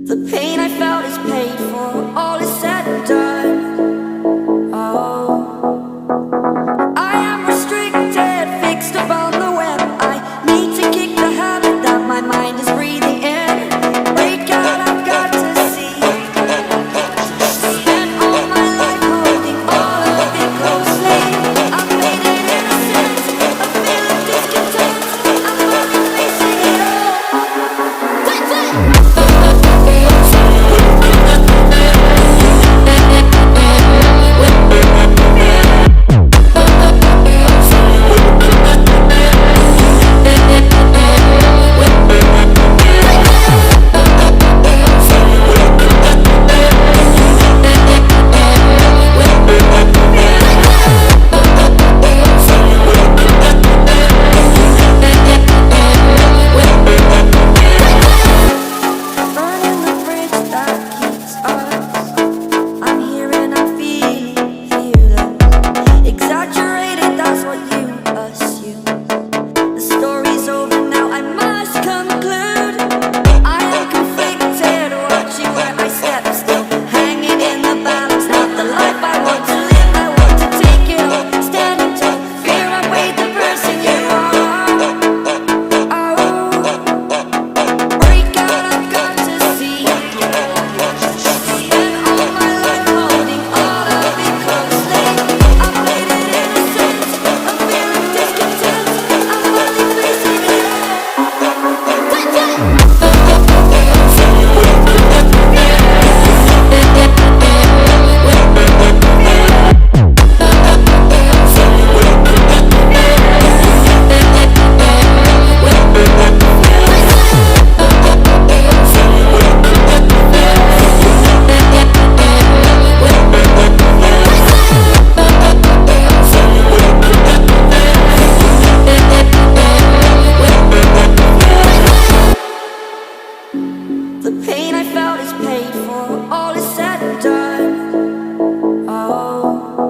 The pain I felt is paid for, all is said and done. Oh, I am restricted, fixed upon the web. I need to kick the habit that my mind is breathing in. Break out, I've got to see. Spent all my life holding all of it closely. I've made it innocent, a feel of discontent. I'm only facing it all. That's it! The pain I felt is paid for, all is said and done. Oh,